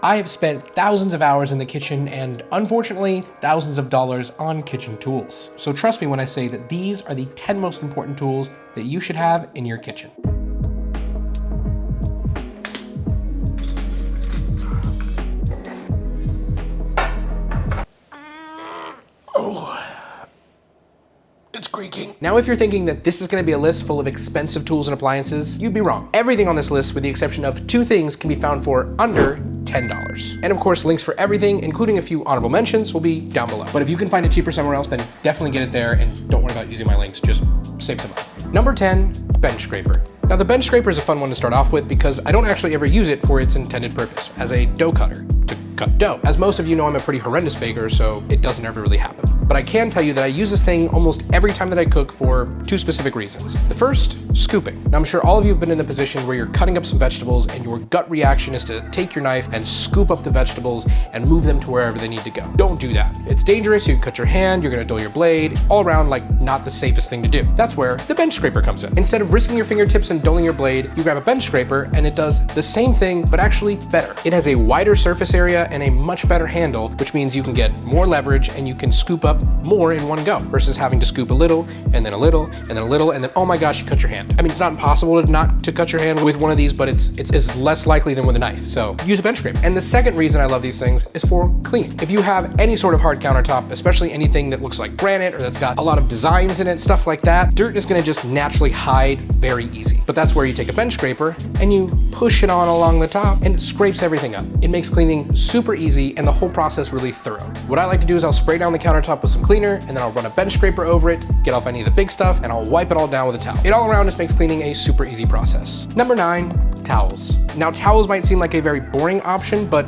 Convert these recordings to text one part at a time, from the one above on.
I have spent thousands of hours in the kitchen and, unfortunately, thousands of dollars on kitchen tools. So trust me when I say that these are the 10 most important tools that you should have in your kitchen. It's creaking. Now, if you're thinking that this is going to be a list full of expensive tools and appliances, you'd be wrong. Everything on this list, with the exception of 2 things, can be found for under $10. And of course, links for everything, including a few honorable mentions, will be down below. But if you can find it cheaper somewhere else, then definitely get it there, and don't worry about using my links, just save some money. Number 10, bench scraper. Now, the bench scraper is a fun one to start off with because I don't actually ever use it for its intended purpose, as a dough cutter, to cut dough. As most of you know, I'm a pretty horrendous baker, so it doesn't ever really happen. But I can tell you that I use this thing almost every time that I cook for 2 specific reasons. The first, scooping. Now, I'm sure all of you have been in the position where you're cutting up some vegetables and your gut reaction is to take your knife and scoop up the vegetables and move them to wherever they need to go. Don't do that. It's dangerous, you can cut your hand, you're gonna dull your blade, all around like not the safest thing to do. That's where the bench scraper comes in. Instead of risking your fingertips and dulling your blade, you grab a bench scraper and it does the same thing, but actually better. It has a wider surface area and a much better handle, which means you can get more leverage and you can scoop up more in one go versus having to scoop a little and then a little and then a little and then, oh my gosh, you cut your hand. I mean, it's not impossible to cut your hand with one of these, but it's less likely than with a knife. So use a bench scraper. And the second reason I love these things is for cleaning. If you have any sort of hard countertop, especially anything that looks like granite or that's got a lot of designs in it, stuff like that, dirt is gonna just naturally hide very easy. But that's where you take a bench scraper and you push it on along the top and it scrapes everything up. It makes cleaning super easy and the whole process really thorough. What I like to do is I'll spray down the countertop with some cleaner and then I'll run a bench scraper over it, get off any of the big stuff, and I'll wipe it all down with a towel. It all around just makes cleaning a super easy process. Number 9, towels. Now, towels might seem like a very boring option, but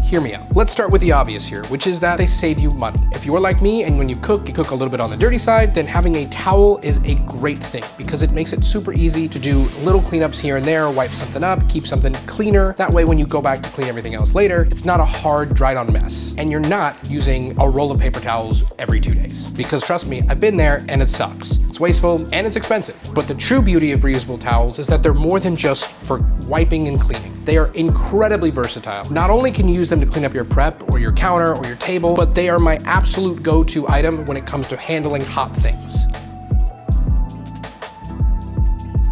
hear me out. Let's start with the obvious here, which is that they save you money. If you're like me and when you cook a little bit on the dirty side, then having a towel is a great thing because it makes it super easy to do little cleanups here and there, wipe something up, keep something cleaner. That way, when you go back to clean everything else later, it's not a hard, dried on mess. And you're not using a roll of paper towels every 2 days. Because trust me, I've been there and it sucks. It's wasteful and it's expensive. But the true beauty of reusable towels is that they're more than just for wiping and cleaning. They are incredibly versatile. Not only can you use them to clean up your prep or your counter or your table, but they are my absolute go-to item when it comes to handling hot things.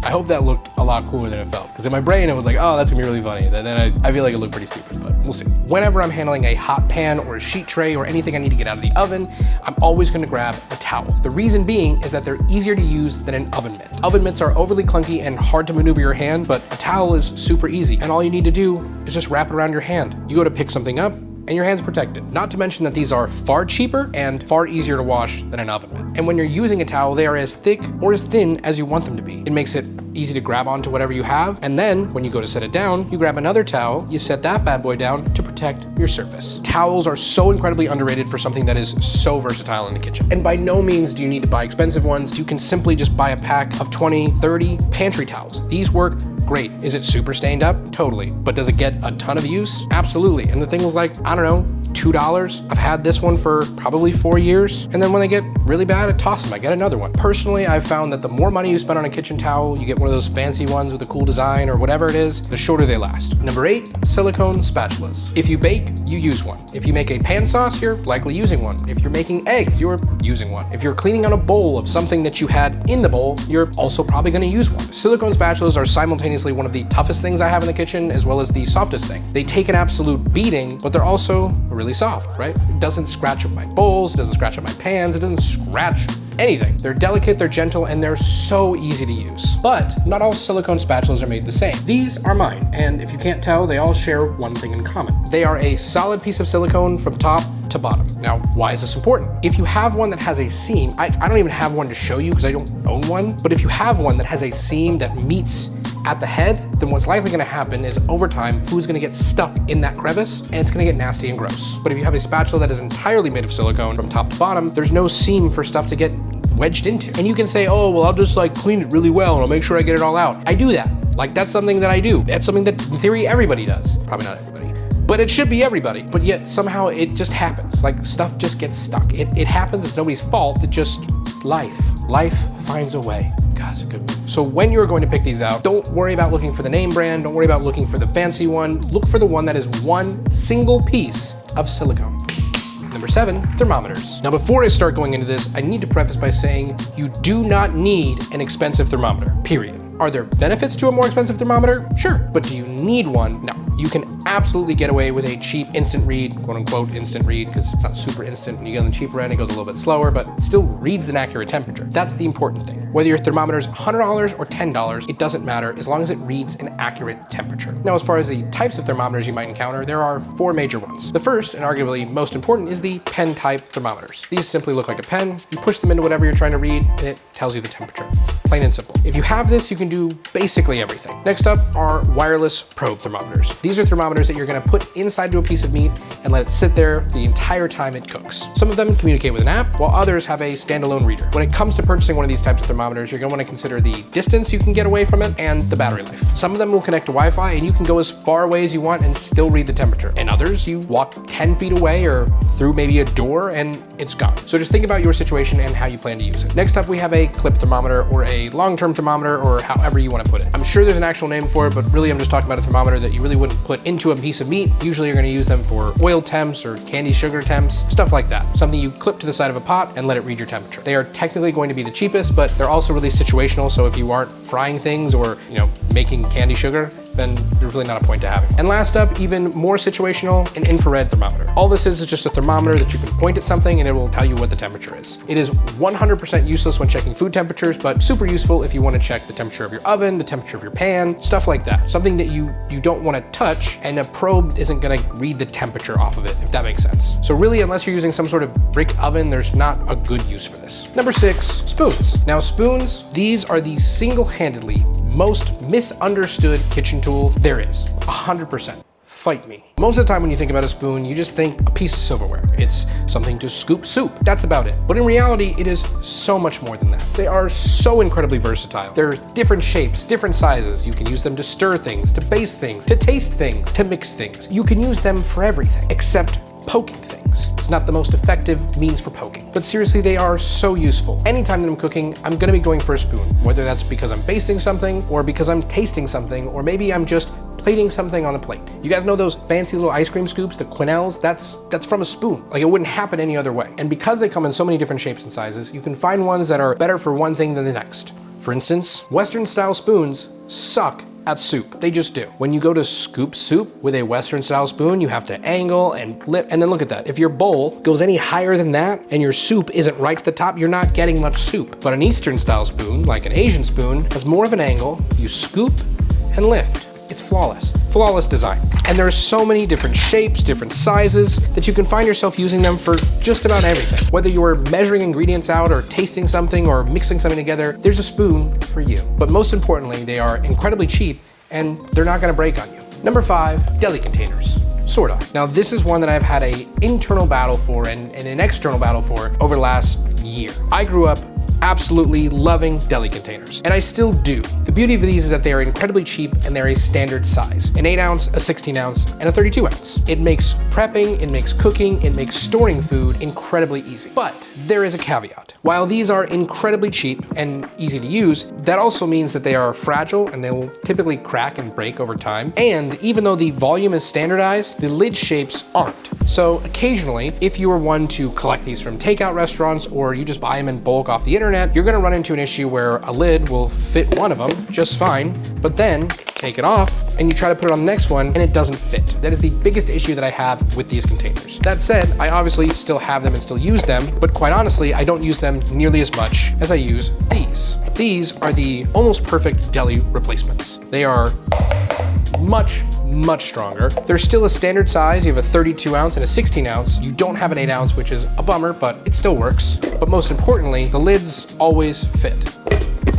I hope that looked a lot cooler than it felt, because in my brain it was like, oh, that's gonna be really funny. Then I feel like it looked pretty stupid, but we'll see. Whenever I'm handling a hot pan or a sheet tray or anything I need to get out of the oven, I'm always gonna grab a towel. The reason being is that they're easier to use than an oven mitt. Oven mitts are overly clunky and hard to maneuver your hand, but a towel is super easy, and all you need to do is just wrap it around your hand. You go to pick something up, and your hand's protected. Not to mention that these are far cheaper and far easier to wash than an oven mitt. And when you're using a towel, they are as thick or as thin as you want them to be. It makes it easy to grab onto whatever you have, and then when you go to set it down, you grab another towel, you set that bad boy down to protect your surface. Towels are so incredibly underrated for something that is so versatile in the kitchen. And by no means do you need to buy expensive ones. You can simply just buy a pack of 20, 30 pantry towels. These work great. Is it super stained up? Totally. But does it get a ton of use? Absolutely. And the thing was like, I don't know, $2. I've had this one for probably 4 years. And then when they get really bad, I toss them. I get another one. Personally, I've found that the more money you spend on a kitchen towel, you get one of those fancy ones with a cool design or whatever it is, the shorter they last. Number 8, silicone spatulas. If you bake, you use one. If you make a pan sauce, you're likely using one. If you're making eggs, you're using one. If you're cleaning out a bowl of something that you had in the bowl, you're also probably gonna use one. Silicone spatulas are simultaneously one of the toughest things I have in the kitchen, as well as the softest thing. They take an absolute beating, but they're also really soft, right? It doesn't scratch up my bowls, it doesn't scratch up my pans, it doesn't scratch anything. They're delicate, they're gentle, and they're so easy to use. But not all silicone spatulas are made the same. These are mine, and if you can't tell, they all share one thing in common. They are a solid piece of silicone from top to bottom. Now, why is this important? If you have one that has a seam, I don't even have one to show you because I don't own one, but if you have one that has a seam that meets at the head, then what's likely gonna happen is over time, food's gonna get stuck in that crevice and it's gonna get nasty and gross. But if you have a spatula that is entirely made of silicone from top to bottom, there's no seam for stuff to get wedged into. And you can say, oh, well, I'll just like clean it really well and I'll make sure I get it all out. I do that. Like that's something that I do. That's something that in theory everybody does. Probably not everybody, but it should be everybody. But yet somehow it just happens. Like stuff just gets stuck. It happens, it's nobody's fault. It's It's life. Life finds a way. God, it's a good one. So when you're going to pick these out, don't worry about looking for the name brand. Don't worry about looking for the fancy one. Look for the one that is one single piece of silicone. Number 7, thermometers. Now, before I start going into this, I need to preface by saying you do not need an expensive thermometer, period. Are there benefits to a more expensive thermometer? Sure. But do you need one? No. You can absolutely get away with a cheap instant read, quote unquote instant read, because it's not super instant. When you get on the cheaper end, it goes a little bit slower, but it still reads an accurate temperature. That's the important thing. Whether your thermometer is $100 or $10, it doesn't matter as long as it reads an accurate temperature. Now, as far as the types of thermometers you might encounter, there are 4 major ones. The first, and arguably most important, is the pen type thermometers. These simply look like a pen. You push them into whatever you're trying to read, and it tells you the temperature. Plain and simple. If you have this, you can do basically everything. Next up are wireless probe thermometers. These are thermometers that you're gonna put inside to a piece of meat and let it sit there the entire time it cooks. Some of them communicate with an app, while others have a standalone reader. When it comes to purchasing one of these types of thermometers, you're gonna wanna consider the distance you can get away from it and the battery life. Some of them will connect to Wi-Fi and you can go as far away as you want and still read the temperature. And others, you walk 10 feet away or through maybe a door and it's gone. So just think about your situation and how you plan to use it. Next up, we have a clip thermometer or a long-term thermometer or however you wanna put it. I'm sure there's an actual name for it, but really I'm just talking about a thermometer that you really wouldn't put into a piece of meat. Usually you're gonna use them for oil temps or candy sugar temps, stuff like that. Something you clip to the side of a pot and let it read your temperature. They are technically going to be the cheapest, but they're also really situational. So if you aren't frying things or, making candy sugar, then there's really not a point to having. And last up, even more situational, an infrared thermometer. All this is just a thermometer that you can point at something and it will tell you what the temperature is. It is 100% useless when checking food temperatures, but super useful if you want to check the temperature of your oven, the temperature of your pan, stuff like that. Something that you don't want to touch, and a probe isn't going to read the temperature off of it, if that makes sense. So really, unless you're using some sort of brick oven, there's not a good use for this. Number 6, spoons. Now spoons, these are the single-handedly most misunderstood kitchen tool there is, 100%. Fight me. Most of the time when you think about a spoon, you just think a piece of silverware. It's something to scoop soup. That's about it. But in reality, it is so much more than that. They are so incredibly versatile. They're different shapes, different sizes. You can use them to stir things, to baste things, to taste things, to mix things. You can use them for everything except poking things. It's not the most effective means for poking. But seriously, they are so useful. Anytime that I'm cooking, I'm gonna be going for a spoon, whether that's because I'm basting something or because I'm tasting something, or maybe I'm just plating something on a plate. You guys know those fancy little ice cream scoops, the quenelles? That's from a spoon. Like, it wouldn't happen any other way. And because they come in so many different shapes and sizes, you can find ones that are better for one thing than the next. For instance, Western style spoons suck at soup. They just do. When you go to scoop soup with a Western style spoon, you have to angle and flip, and then look at that. If your bowl goes any higher than that and your soup isn't right to the top, you're not getting much soup. But an Eastern style spoon, like an Asian spoon, has more of an angle. You scoop and lift. It's flawless. Flawless design. And there are so many different shapes, different sizes, that you can find yourself using them for just about everything. Whether you're measuring ingredients out or tasting something or mixing something together, there's a spoon for you. But most importantly, they are incredibly cheap and they're not gonna break on you. Number 5, deli containers. Sorta. Now this is one that I've had an internal battle for and an external battle for over the last year. I grew up absolutely loving deli containers, and I still do. The beauty of these is that they are incredibly cheap and they're a standard size. An 8 ounce, a 16 ounce, and a 32 ounce. It makes prepping, it makes cooking, it makes storing food incredibly easy. But there is a caveat. While these are incredibly cheap and easy to use, that also means that they are fragile and they will typically crack and break over time. And even though the volume is standardized, the lid shapes aren't. So occasionally, if you are one to collect these from takeout restaurants or you just buy them in bulk off the internet, you're gonna run into an issue where a lid will fit one of them just fine, but then take it off and you try to put it on the next one and it doesn't fit. That is the biggest issue that I have with these containers. That said, I obviously still have them and still use them, but quite honestly, I don't use them nearly as much as I use these. These are the almost perfect deli replacements. They are much stronger. They're still a standard size. You have a 32 ounce and a 16 ounce. You don't have an 8 ounce, which is a bummer, but it still works. But most importantly, the lids always fit.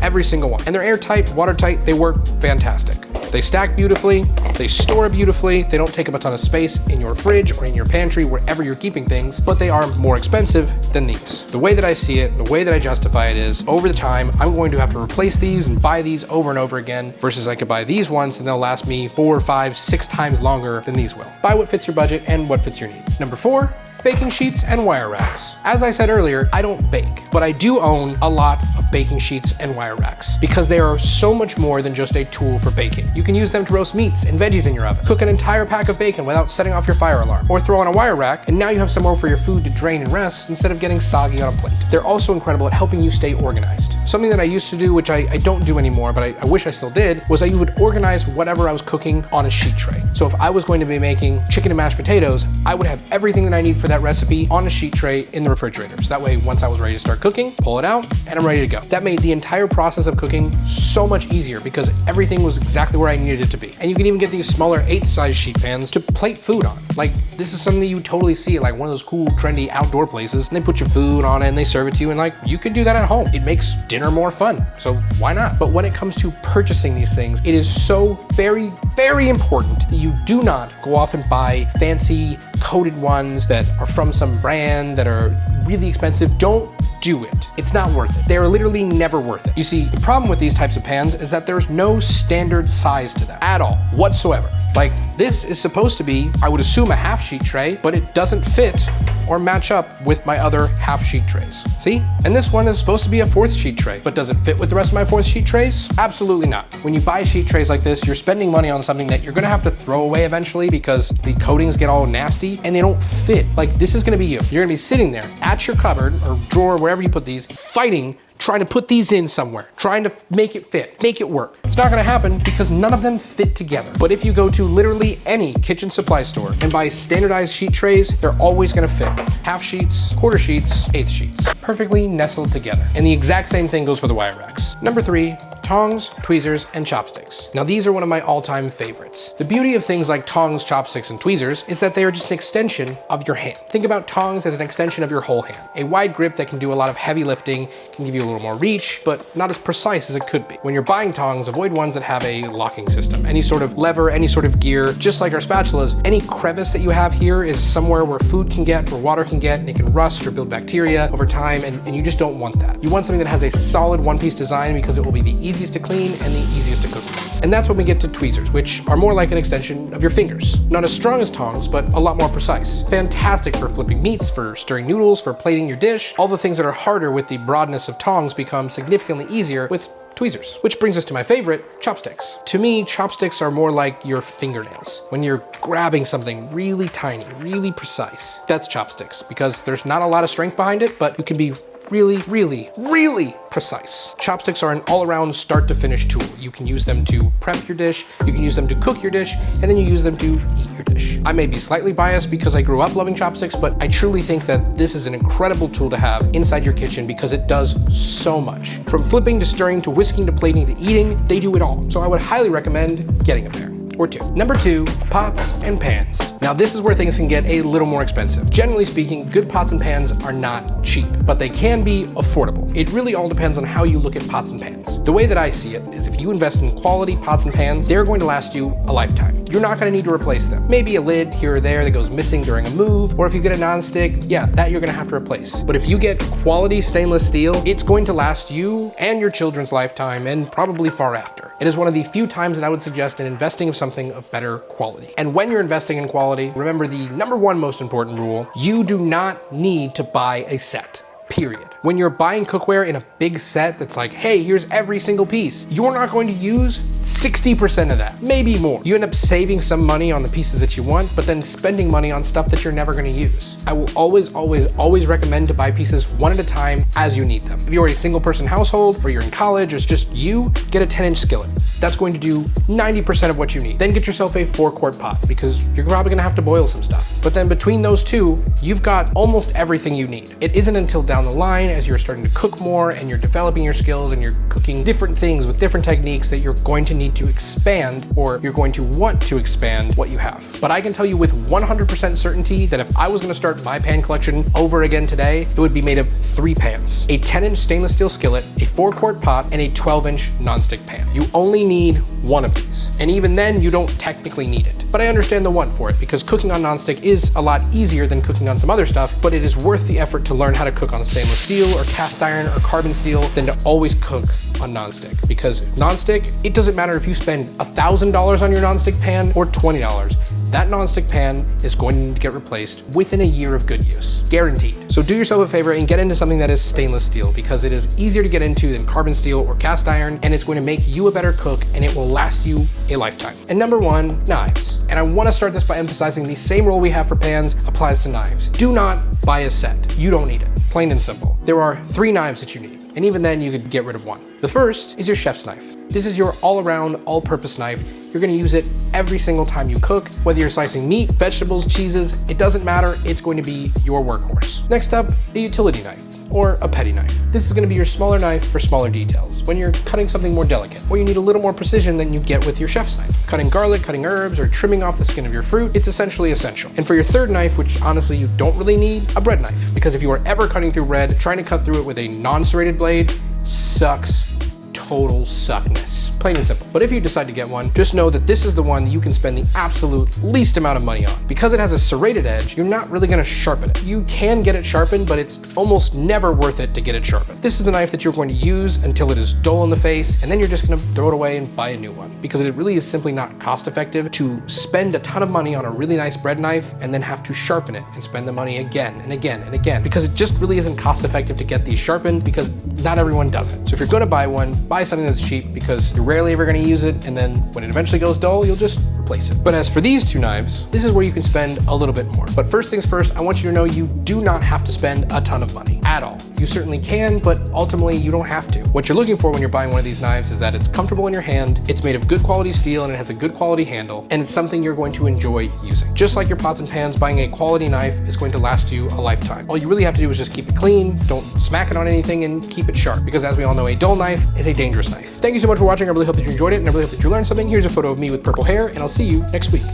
Every single one. And they're airtight, watertight, they work fantastic. They stack beautifully, they store beautifully, they don't take up a ton of space in your fridge or in your pantry, wherever you're keeping things, but they are more expensive than these. The way that I see it, the way that I justify it is, over the time, I'm going to have to replace these and buy these over and over again, versus I could buy these once and they'll last me 4, 5, 6 times longer than these will. Buy what fits your budget and what fits your need. Number 4, baking sheets and wire racks. As I said earlier, I don't bake, but I do own a lot of baking sheets and wire racks because they are so much more than just a tool for baking. You can use them to roast meats and veggies in your oven, cook an entire pack of bacon without setting off your fire alarm, or throw on a wire rack and now you have somewhere for your food to drain and rest instead of getting soggy on a plate. They're also incredible at helping you stay organized. Something that I used to do, which I don't do anymore, but I wish I still did, was I would organize whatever I was cooking on a sheet tray. So if I was going to be making chicken and mashed potatoes, I would have everything that I need for that recipe on a sheet tray in the refrigerator. So that way, once I was ready to start cooking, pull it out, and I'm ready to go. That made the entire process of cooking so much easier because everything was exactly where I needed it to be. And you can even get these smaller 8-size sheet pans to plate food on. Like, this is something that you totally see at like one of those cool, trendy outdoor places, and they put your food on it and they serve it to you, and like, you could do that at home. It makes dinner more fun, so why not? But when it comes to purchasing these things, it is so very, very important that you do not go off and buy fancy coated ones that are from some brand that are really expensive. Don't do it. It's not worth it. They are literally never worth it. You see, the problem with these types of pans is that there's no standard size to them at all, whatsoever. Like, this is supposed to be, I would assume, a half sheet tray, but it doesn't fit or match up with my other half sheet trays. See? And this one is supposed to be a 4th sheet tray, but does it fit with the rest of my 4th sheet trays? Absolutely not. When you buy sheet trays like this, you're spending money on something that you're gonna have to throw away eventually because the coatings get all nasty and they don't fit. Like, this is gonna be you. You're gonna be sitting there at your cupboard or drawer, wherever you put these, fighting, trying to put these in somewhere, trying to make it fit, make it work. It's not gonna happen because none of them fit together. But if you go to literally any kitchen supply store and buy standardized sheet trays, they're always gonna fit. Half sheets, quarter sheets, 1/8 sheets, perfectly nestled together. And the exact same thing goes for the wire racks. Number 3, tongs, tweezers, and chopsticks. Now these are one of my all-time favorites. The beauty of things like tongs, chopsticks, and tweezers is that they are just an extension of your hand. Think about tongs as an extension of your whole hand. A wide grip that can do a lot of heavy lifting, can give you a little more reach, but not as precise as it could be. When you're buying tongs, avoid ones that have a locking system. Any sort of lever, any sort of gear, just like our spatulas, any crevice that you have here is somewhere where food can get, where water can get, and it can rust or build bacteria over time, and you just don't want that. You want something that has a solid one-piece design because it will be the easiest to clean and the easiest to cook with. And that's when we get to tweezers, which are more like an extension of your fingers. Not as strong as tongs, but a lot more precise. Fantastic for flipping meats, for stirring noodles, for plating your dish. All the things that are harder with the broadness of tongs become significantly easier with tweezers. Which brings us to my favorite, chopsticks. To me, chopsticks are more like your fingernails. When you're grabbing something really tiny, really precise, that's chopsticks, because there's not a lot of strength behind it, but you can be really, really, really precise. Chopsticks are an all-around start to finish tool. You can use them to prep your dish, you can use them to cook your dish, and then you use them to eat your dish. I may be slightly biased because I grew up loving chopsticks, but I truly think that this is an incredible tool to have inside your kitchen because it does so much. From flipping to stirring to whisking to plating to eating, they do it all. So I would highly recommend getting a pair. Or 2. Number 2, pots and pans. Now this is where things can get a little more expensive. Generally speaking, good pots and pans are not cheap, but they can be affordable. It really all depends on how you look at pots and pans. The way that I see it is if you invest in quality pots and pans, they're going to last you a lifetime. You're not gonna need to replace them. Maybe a lid here or there that goes missing during a move, or if you get a non-stick, yeah, that you're gonna have to replace. But if you get quality stainless steel, it's going to last you and your children's lifetime and probably far after. It is one of the few times that I would suggest in investing of something of better quality. And when you're investing in quality, remember the number 1 most important rule: you do not need to buy a set. Period. When you're buying cookware in a big set that's like, hey, here's every single piece, you're not going to use 60% of that, maybe more. You end up saving some money on the pieces that you want, but then spending money on stuff that you're never going to use. I will always, always, always recommend to buy pieces one at a time as you need them. If you're a single person household, or you're in college, or it's just you, get a 10-inch skillet. That's going to do 90% of what you need. Then get yourself a 4-quart pot because you're probably going to have to boil some stuff. But then between those two, you've got almost everything you need. It isn't until down the line, as you're starting to cook more and you're developing your skills and you're cooking different things with different techniques, that you're going to need to expand, or you're going to want to expand what you have. But I can tell you with 100% certainty that if I was going to start my pan collection over again today, it would be made of 3 pans: a 10-inch stainless steel skillet, a 4-quart pot, and a 12-inch nonstick pan. You only need one of these, and even then you don't technically need it. But I understand the want for it because cooking on nonstick is a lot easier than cooking on some other stuff, but it is worth the effort to learn how to cook on stainless steel or cast iron or carbon steel than to always cook on nonstick. Because nonstick, it doesn't matter if you spend $1,000 on your nonstick pan or $20. that nonstick pan is going to get replaced within a year of good use. Guaranteed. So do yourself a favor and get into something that is stainless steel, because it is easier to get into than carbon steel or cast iron, and it's going to make you a better cook and it will last you a lifetime. And number one, knives. And I want to start this by emphasizing the same rule we have for pans applies to knives. Do not buy a set. You don't need it. Plain and simple. There are 3 knives that you need, and even then you could get rid of 1. The first is your chef's knife. This is your all-around, all-purpose knife. You're gonna use it every single time you cook, whether you're slicing meat, vegetables, cheeses, it doesn't matter, it's going to be your workhorse. Next up, a utility knife, or a petty knife. This is gonna be your smaller knife for smaller details, when you're cutting something more delicate, or you need a little more precision than you get with your chef's knife. Cutting garlic, cutting herbs, or trimming off the skin of your fruit, it's essentially essential. And for your third knife, which honestly you don't really need, a bread knife. Because if you are ever cutting through bread, trying to cut through it with a non-serrated blade sucks. Total suckness. Plain and simple. But if you decide to get one, just know that this is the one you can spend the absolute least amount of money on. Because it has a serrated edge, you're not really gonna sharpen it. You can get it sharpened, but it's almost never worth it to get it sharpened. This is the knife that you're going to use until it is dull in the face, and then you're just gonna throw it away and buy a new one. Because it really is simply not cost effective to spend a ton of money on a really nice bread knife and then have to sharpen it and spend the money again and again and again. Because it just really isn't cost effective to get these sharpened, because not everyone does it. So if you're gonna buy one, buy something that's cheap, because you're rarely ever going to use it, and then when it eventually goes dull, you'll just replace it. But as for these 2 knives, this is where you can spend a little bit more. But first things first, I want you to know you do not have to spend a ton of money at all. You certainly can, but ultimately you don't have to. What you're looking for when you're buying one of these knives is that it's comfortable in your hand, it's made of good quality steel, and it has a good quality handle, and it's something you're going to enjoy using. Just like your pots and pans, buying a quality knife is going to last you a lifetime. All you really have to do is just keep it clean, don't smack it on anything, and keep it sharp, because as we all know, a dull knife is a dangerous knife. Thank you so much for watching. I really hope that you enjoyed it, and I really hope that you learned something. Here's a photo of me with purple hair, and I'll see you next week.